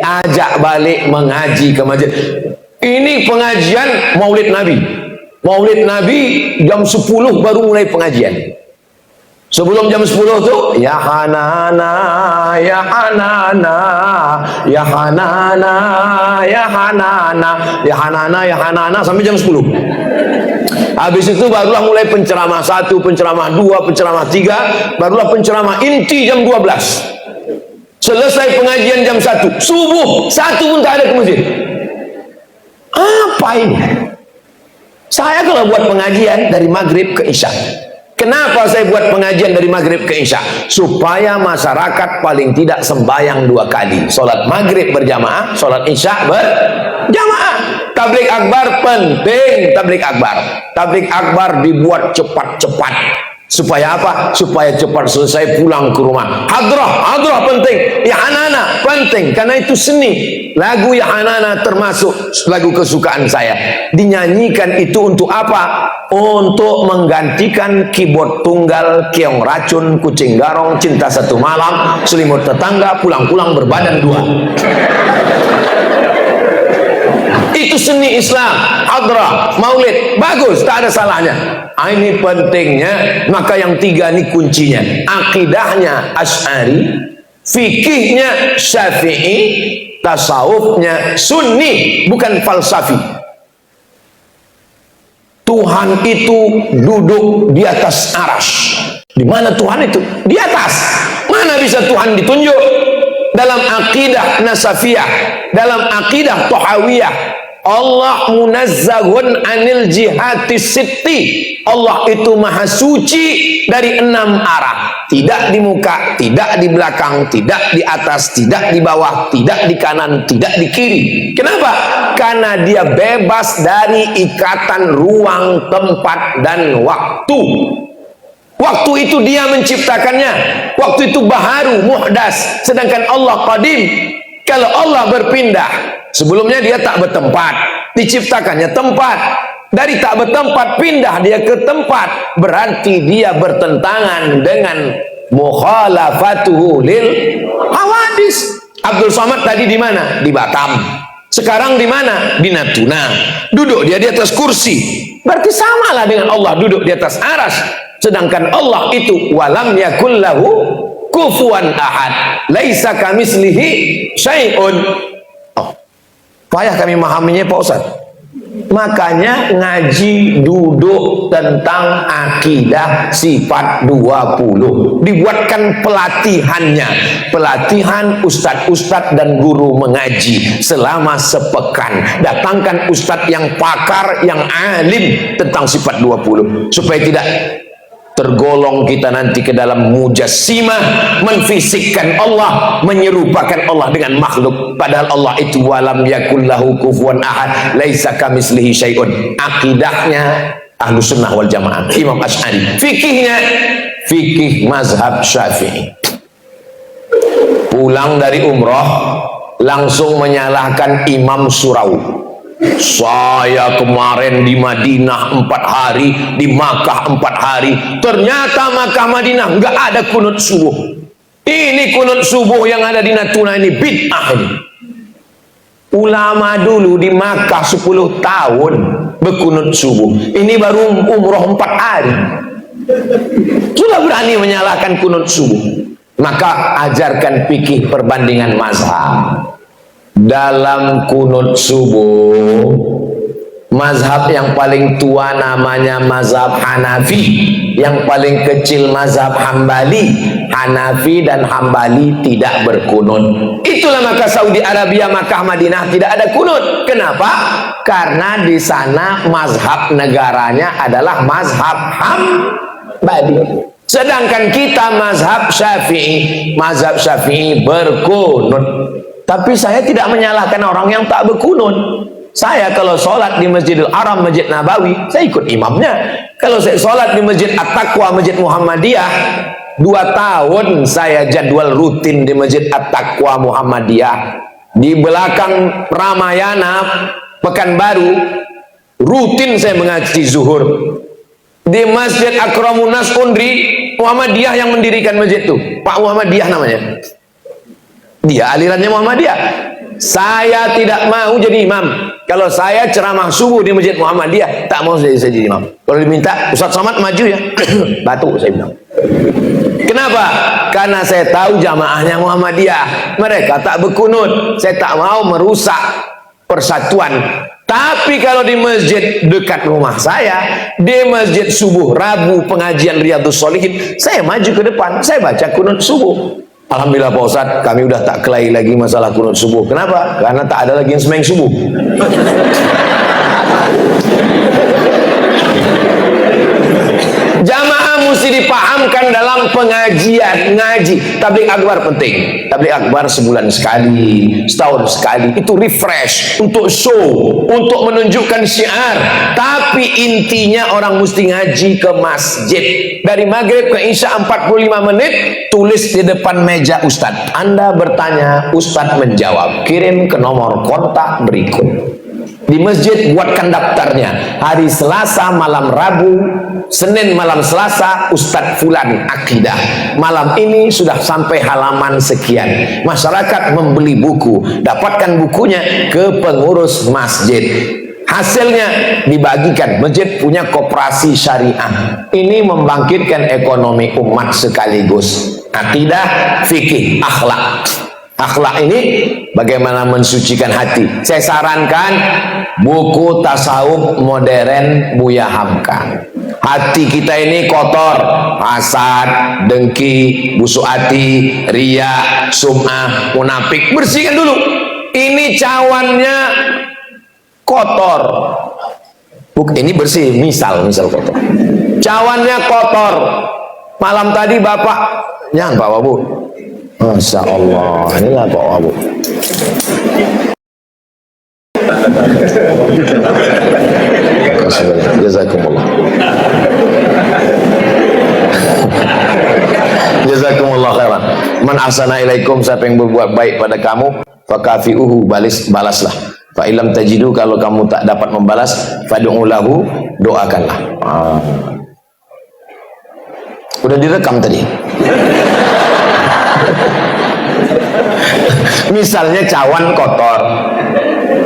ajak balik mengaji ke masjid. Ini pengajian Maulid Nabi. Maulid Nabi jam 10 baru mulai pengajian. Sebelum jam 10 tuh ya Hanana, ya Hanana, ya Hanana, ya Hanana, ya Hanana, ya Hanana sampai jam 10. Habis itu barulah mulai penceramah 1, penceramah 2, penceramah 3, barulah penceramah inti jam 12. Selesai pengajian jam 1, subuh 1 pun tak ada ke masjid. Apa ini? Saya kalau buat pengajian dari maghrib ke isya. Kenapa saya buat pengajian dari maghrib ke isya? Supaya masyarakat paling tidak sembahyang 2 kali. Sholat maghrib berjamaah, sholat isya berjamaah. Tabligh akbar penting, tabligh akbar. Tabligh akbar dibuat cepat-cepat. Supaya apa? Supaya cepat selesai pulang ke rumah. Hadrah penting. Ya Hanana penting, karena itu seni. Lagu Ya Hanana termasuk lagu kesukaan saya. Dinyanyikan itu untuk apa? Untuk menggantikan keyboard tunggal, keong racun, kucing garong, cinta satu malam, selimut tetangga, pulang-pulang berbadan 2. Itu seni Islam. Hadrah, maulid, bagus, tak ada salahnya. Ini pentingnya. Maka yang 3 ini kuncinya. Akidahnya Asy'ari, fikihnya Syafi'i, tasawufnya Sunni, bukan falsafi. Tuhan itu duduk di atas arasy. Di mana Tuhan itu? Di atas. Mana bisa Tuhan ditunjuk? Dalam akidah Nasafiyah, dalam akidah Tahawiyah, Allah munazzahun anil jihati sitti. Allah itu maha suci dari 6 arah. Tidak di muka, tidak di belakang, tidak di atas, tidak di bawah, tidak di kanan, tidak di kiri. Kenapa? Karena dia bebas dari ikatan ruang, tempat, dan waktu. Waktu itu dia menciptakannya. Waktu itu baharu, muhdas. Sedangkan Allah qadim. Kalau Allah berpindah, sebelumnya dia tak bertempat, diciptakannya tempat. Dari tak bertempat pindah dia ke tempat, berarti dia bertentangan dengan mukhalafatuhu lil hawadis. Abdul Somad tadi di mana? Di Batam. Sekarang di mana? Di Natuna. Duduk dia di atas kursi. Berarti samalah dengan Allah duduk di atas arasy. Sedangkan Allah itu walam yakul lahu kufuwan ahad, laisa kamislihi syai'un. Payah kami memahaminya Pak Ustaz. Makanya ngaji duduk tentang akidah sifat 20. Dibuatkan pelatihannya. Pelatihan ustadz-ustadz dan guru mengaji selama sepekan. Datangkan ustadz yang pakar, yang alim tentang sifat 20. Supaya tidak tergolong kita nanti ke dalam mujassimah, menfisikkan Allah, menyerupakan Allah dengan makhluk. Padahal Allah itu walam yakul lahu kufuwan ahad, laisa kamislihi syai'un. Akidahnya Ahlus Sunnah wal Jamaah, Imam Asy'ari. Fikihnya fikih mazhab Syafi'i. Pulang dari umrah langsung menyalahkan Imam Surawi. Saya kemarin di Madinah 4 hari, di Makkah 4 hari. Ternyata Makkah Madinah nggak ada kunut subuh. Ini kunut subuh yang ada di Natuna ini bid'ah ini. Ulama dulu di Makkah 10 tahun berkunut subuh. Ini baru umroh 4 hari. Sudah berani menyalahkan kunut subuh. Maka ajarkan fikih perbandingan mazhab. Dalam kunut subuh, mazhab yang paling tua namanya mazhab Hanafi, yang paling kecil mazhab Hambali. Hanafi dan Hambali tidak berkunut. Itulah maka Saudi Arabia, Makkah, Madinah tidak ada kunut. Kenapa? Karena di sana mazhab negaranya adalah mazhab Hambali. Sedangkan kita mazhab Syafi'i, mazhab Syafi'i berkunut. Tapi saya tidak menyalahkan orang yang tak berkunut. Saya kalau sholat di Masjidil Haram, Masjid Nabawi, saya ikut imamnya. Kalau saya sholat di Masjid At-Taqwa, Masjid Muhammadiyah, 2 tahun saya jadwal rutin di Masjid At-Taqwa Muhammadiyah. Di belakang Ramayana, Pekanbaru, rutin saya mengaji zuhur. Di Masjid Akramunas Undri, Muhammadiyah yang mendirikan masjid itu, Pak Muhammadiyah namanya. Dia alirannya Muhammadiyah. Saya tidak mau jadi imam. Kalau saya ceramah subuh di Masjid Muhammadiyah, tak mau saya jadi imam. Kalau diminta Ustaz Somad maju ya, batu saya bilang. Kenapa? Karena saya tahu jamaahnya Muhammadiyah, mereka tak berkunut. Saya tak mau merusak persatuan. Tapi kalau di masjid dekat rumah saya, di masjid subuh Rabu pengajian Riyadhus Shalihin, saya maju ke depan, saya baca kunut subuh. Alhamdulillah Pak Ustadz, kami udah tak kelahi lagi masalah kunut subuh. Kenapa? Karena tak ada lagi yang sembahyang subuh. Jamaah mesti dipahamkan dalam pengajian ngaji. Tabligh akbar penting. Tabligh akbar sebulan sekali, setahun sekali. Itu refresh, untuk show, untuk menunjukkan syiar. Tapi intinya orang mesti ngaji ke masjid. Dari maghrib ke isya 45 menit, tulis di depan meja Ustadz. Anda bertanya, Ustadz menjawab. Kirim ke nomor kontak berikut. Di masjid buatkan daftarnya. Hari Selasa malam Rabu, Senin malam Selasa Ustadz Fulan akidah. Malam ini sudah sampai halaman sekian. Masyarakat membeli buku, dapatkan bukunya ke pengurus masjid. Hasilnya dibagikan. Masjid punya koperasi syariah. Ini membangkitkan ekonomi umat sekaligus. Akidah, fikih, akhlak. Akhlak ini bagaimana mensucikan hati. Saya sarankan buku tasawuf modern Buya Hamka. Hati kita ini kotor, hasad, dengki, busuk hati, riya, sum'ah, munafik. Bersihkan dulu. Ini cawannya kotor. Ini bersih, misal kotor. Cawannya kotor. Malam tadi Bapak, jangan Pak Wabu. Masya Allah, inilah Pak Wabu. Jazakumullah. Jazakumullah khairan. Man ahsana ilaikum, siapa yang berbuat baik pada kamu, fakafi'uhu, balaslah. Fa ilam tajidu, kalau kamu tak dapat membalas, fad'u lahu, doakanlah. Udah direkam tadi. Misalnya cawan kotor,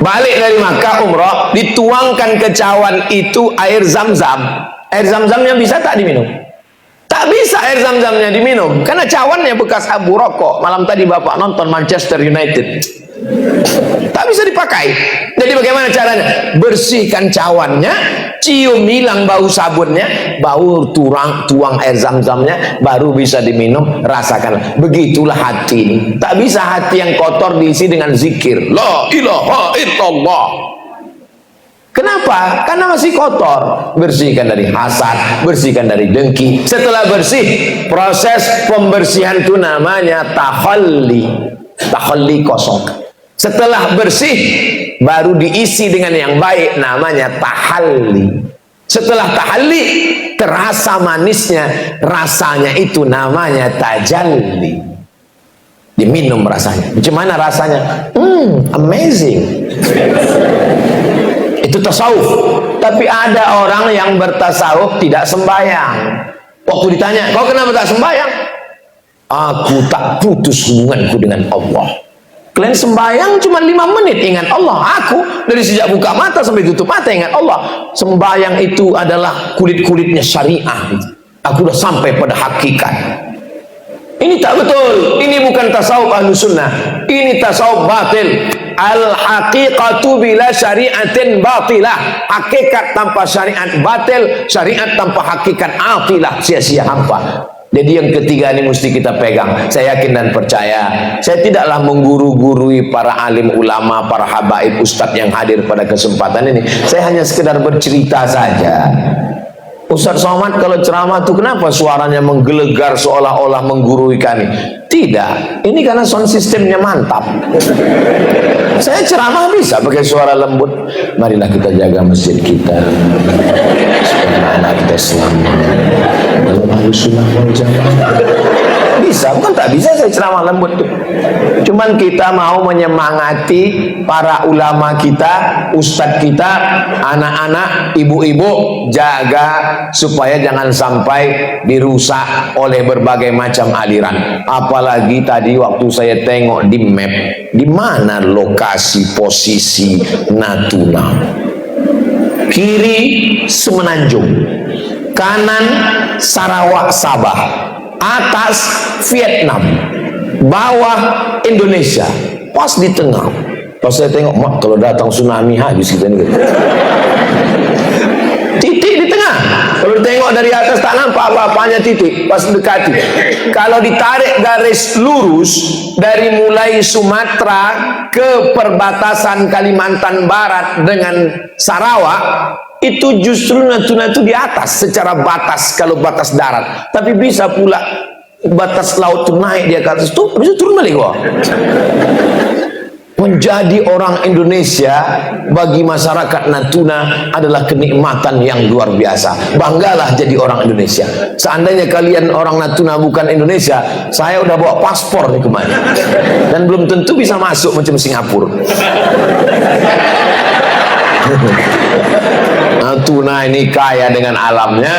balik dari Makkah umroh, dituangkan ke cawan itu air zam-zam. Air zam-zamnya bisa tak diminum? Tak bisa air zam-zamnya diminum, karena cawannya bekas abu rokok. Malam tadi Bapak nonton Manchester United, tak bisa dipakai. Jadi bagaimana caranya? Bersihkan cawannya, cium hilang bau sabunnya, bau tuang air zam-zamnya, baru bisa diminum. Rasakan. Begitulah hati ini. Tak bisa hati yang kotor diisi dengan zikir la ilaha illallah. Kenapa? Karena masih kotor. Bersihkan dari hasad, bersihkan dari dengki. Setelah bersih, proses pembersihan itu namanya takhalli. Takhalli kosong. Setelah bersih, baru diisi dengan yang baik, namanya tahalli. Setelah tahalli, terasa manisnya, rasanya itu namanya tajalli. Diminum rasanya. Bagaimana rasanya? Amazing. Itu tasawuf. Tapi ada orang yang bertasawuf tidak sembahyang. Waktu ditanya, kau kenapa tak sembahyang? Aku tak putus hubunganku dengan Allah. Kalian sembahyang cuma 5 menit ingat Allah. Aku dari sejak buka mata sampai tutup mata ingat Allah. Sembahyang itu adalah kulit-kulitnya syariah. Aku sudah sampai pada hakikat. Ini tak betul. Ini bukan tasawuf ahlus sunnah. Ini tasawuf batil. Al-haqiqatu bila syariatin batilah. Hakikat tanpa syariat batil, syariat tanpa hakikat atilah, sia-sia hampa. Jadi yang ketiga ini mesti kita pegang. Saya yakin dan percaya, saya tidaklah mengguru-gurui para alim ulama, para habaib, ustadz yang hadir pada kesempatan ini. Saya hanya sekedar bercerita saja. Ustadz Somad kalau ceramah itu kenapa suaranya menggelegar seolah-olah menggurui kami? Tidak, ini karena sound systemnya mantap. Saya ceramah bisa pakai suara lembut. Marilah kita jaga masjid kita supaya anak kita selamat dalam Ahlus Sunnah wal Jamaah. bisa, bukan tak bisa saya ceramah lembut itu. Cuman kita mau menyemangati para ulama kita, ustadz kita, anak-anak, ibu-ibu, jaga supaya jangan sampai dirusak oleh berbagai macam aliran. Apalagi tadi waktu saya tengok di map, di mana lokasi posisi Natuna. Kiri Semenanjung, kanan Sarawak Sabah, atas Vietnam, bawah Indonesia, pas di tengah. Pas saya tengok, mak kalau datang tsunami habis kita ni. Titik di tengah. Kalau tengok dari atas tak nampak apa-apanya, titik pas dekati. Kalau ditarik garis lurus dari mulai Sumatera ke perbatasan Kalimantan Barat dengan Sarawak, itu justru Natuna itu di atas secara batas kalau batas darat, tapi bisa pula batas laut itu naik dia ke atas tuh, bisa turun balik kok. Menjadi orang Indonesia bagi masyarakat Natuna adalah kenikmatan yang luar biasa. Banggalah jadi orang Indonesia. Seandainya kalian orang Natuna bukan Indonesia, saya udah bawa paspor nih kemana, dan belum tentu bisa masuk macam Singapura. Natuna ini kaya dengan alamnya,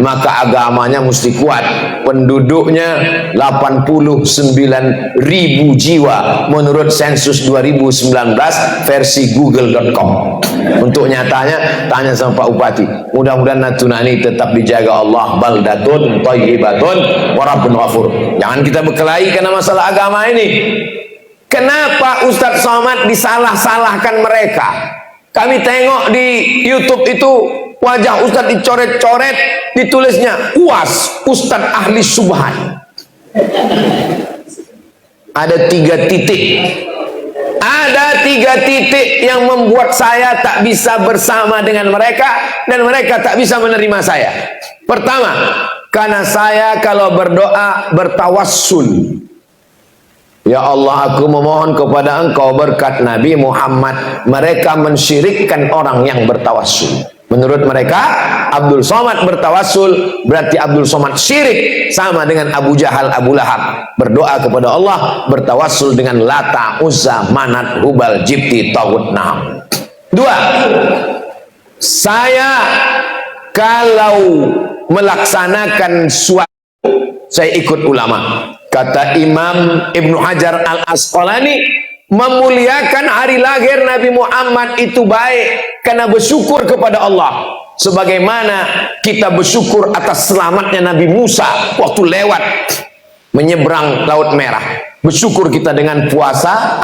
maka agamanya mesti kuat. Penduduknya 89.000 jiwa menurut sensus 2019 versi google.com. Untuk nyatanya tanya sama Pak Bupati, mudah-mudahan Natuna ini tetap dijaga Allah, baldatun thayyibatun wa rabbun ghafur. Jangan kita berkelahi karena masalah agama ini. Kenapa Ustadz Somad disalah-salahkan mereka? Kami tengok di YouTube itu wajah Ustadz dicoret-coret, ditulisnya UAS Ustadz ahli subhan. Ada 3 titik. Ada 3 titik yang membuat saya tak bisa bersama dengan mereka dan mereka tak bisa menerima saya. Pertama, karena saya kalau berdoa bertawassul. Ya Allah, aku memohon kepada Engkau berkat Nabi Muhammad. Mereka mensyirikkan orang yang bertawassul. Menurut mereka, Abdul Somad bertawassul berarti Abdul Somad syirik, sama dengan Abu Jahal, Abu Lahab. Berdoa kepada Allah bertawassul dengan Lata, Uzza, Manat, Hubal, Jibti, Taghut, Naham. 2. Saya kalau melaksanakan suatu, saya ikut ulama. Kata Imam Ibnu Hajar Al-Asqalani, memuliakan hari lahir Nabi Muhammad itu baik karena bersyukur kepada Allah, sebagaimana kita bersyukur atas selamatnya Nabi Musa waktu lewat menyeberang Laut Merah. Bersyukur kita dengan puasa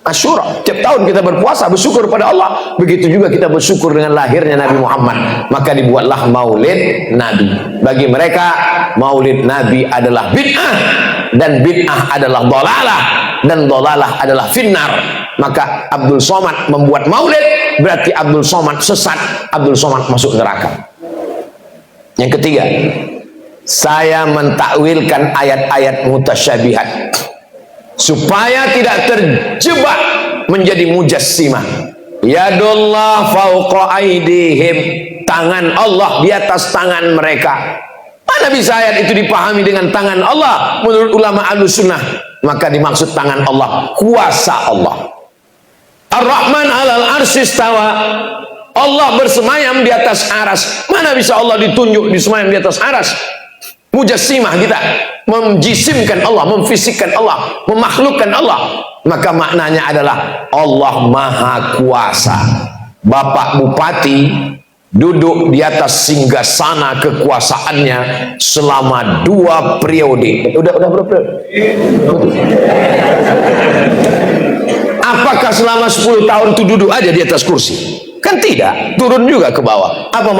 Asyura. Tiap tahun kita berpuasa bersyukur pada Allah. Begitu juga kita bersyukur dengan lahirnya Nabi Muhammad. Maka dibuatlah maulid Nabi. Bagi mereka maulid Nabi adalah bid'ah, dan bid'ah adalah dhalalah, dan dhalalah adalah finnar. Maka Abdul Somad membuat maulid berarti Abdul Somad sesat, Abdul Somad masuk neraka. Yang ketiga, saya mentakwilkan ayat-ayat mutasyabihat supaya tidak terjebak menjadi mujassimah. Yadullah fauqa aidihim, tangan Allah di atas tangan mereka. Mana bisa ayat itu dipahami dengan tangan Allah menurut ulama Ahlussunnah? Maka dimaksud tangan Allah, kuasa Allah. Ar-Rahman 'alal arsy istawa. Allah bersemayam di atas aras. Mana bisa Allah ditunjuk disemayam di atas aras? Mujassimah kita menjisimkan Allah, memfisikkan Allah, memakhlukkan Allah. Maka maknanya adalah Allah Maha Kuasa. Bapak Bupati duduk di atas singgasana kekuasaannya selama 2 periode. Udah berapa periode? Apakah selama 10 tahun itu duduk aja di atas kursi? Kan tidak, turun juga ke bawah. Apa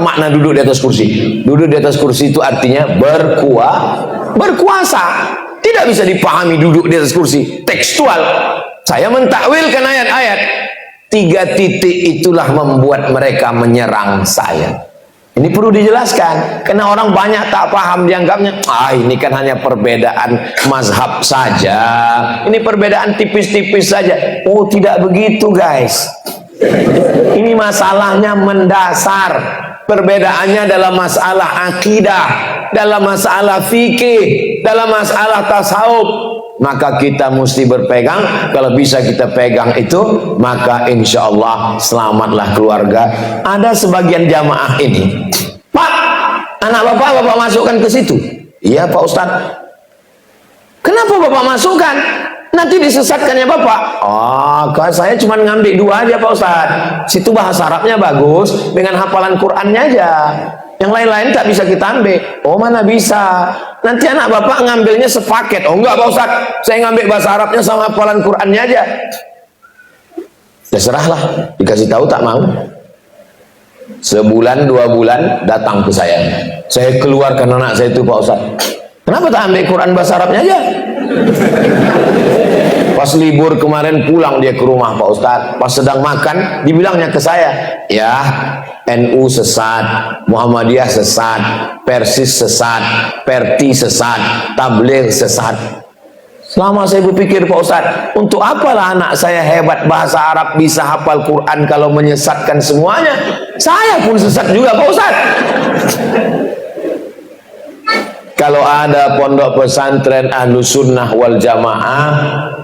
makna duduk di atas kursi? Duduk di atas kursi itu artinya berkuasa. Tidak bisa dipahami duduk di atas kursi tekstual. Saya mentakwilkan ayat-ayat. 3 titik itulah membuat mereka menyerang saya. Ini perlu dijelaskan, karena orang banyak tak paham, dianggapnya ini kan hanya perbedaan mazhab saja, ini perbedaan tipis-tipis saja. Oh, tidak begitu guys. Ini masalahnya mendasar. Perbedaannya dalam masalah akidah. dalam masalah fikih, dalam masalah tasawuf, maka kita mesti berpegang. Kalau bisa kita pegang itu, maka insya Allah selamatlah keluarga. Ada sebagian jamaah ini, Pak, anak bapak masukkan ke situ. Iya Pak Ustadz. Kenapa bapak masukkan? Nanti disesatkannya bapak. Oh, saya cuma ngambil 2 aja Pak Ustadz. Situ bahasa Arabnya bagus, dengan hafalan Qurannya aja. Yang lain-lain tak bisa kita ambil. Oh, mana bisa? Nanti anak bapak ngambilnya sepaket. Oh enggak Pak Ustadz, saya ngambil bahasa Arabnya sama hafalan Qurannya aja. Ya serahlah, dikasih tahu tak mau. Sebulan 2 bulan datang ke saya. Saya keluarkan anak saya itu Pak Ustadz. Kenapa tak ambil Quran bahasa Arabnya aja? Pas libur kemarin pulang dia ke rumah Pak Ustadz. Pas sedang makan, dibilangnya ke saya, ya NU sesat, Muhammadiyah sesat, Persis sesat, Perti sesat, Tabligh sesat. Selama saya berpikir Pak Ustadz, untuk apalah anak saya hebat bahasa Arab bisa hafal Quran kalau menyesatkan semuanya? Saya pun sesat juga Pak Ustadz. Kalau ada pondok pesantren Ahlus Sunnah wal Jamaah,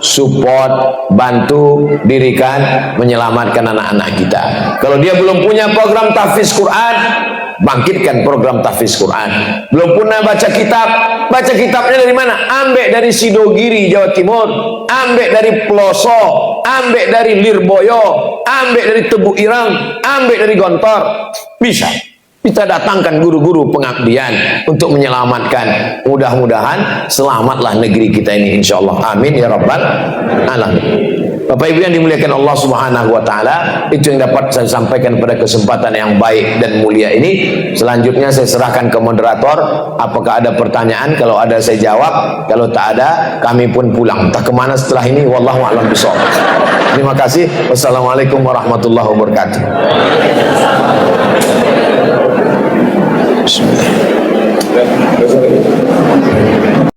support, bantu, dirikan, menyelamatkan anak-anak kita. Kalau dia belum punya program tahfiz Quran, bangkitkan program tahfiz Quran. Belum pernah baca kitab, baca kitabnya dari mana? Ambil dari Sidogiri, Jawa Timur, ambil dari Peloso, ambil dari Lirboyo, ambil dari Tebu Ireng, ambil dari Gontor. Bisa. Kita datangkan guru-guru pengabdian untuk menyelamatkan. Mudah-mudahan selamatlah negeri kita ini insyaallah. Amin ya rabbal alamin. Bapak Ibu yang dimuliakan Allah Subhanahu wa taala, itu yang dapat saya sampaikan pada kesempatan yang baik dan mulia ini. Selanjutnya saya serahkan ke moderator. Apakah ada pertanyaan? Kalau ada saya jawab, kalau tak ada kami pun pulang. Entah kemana setelah ini, wallahu a'lam bishawab. Terima kasih. Wassalamualaikum warahmatullahi wabarakatuh. Bismillah.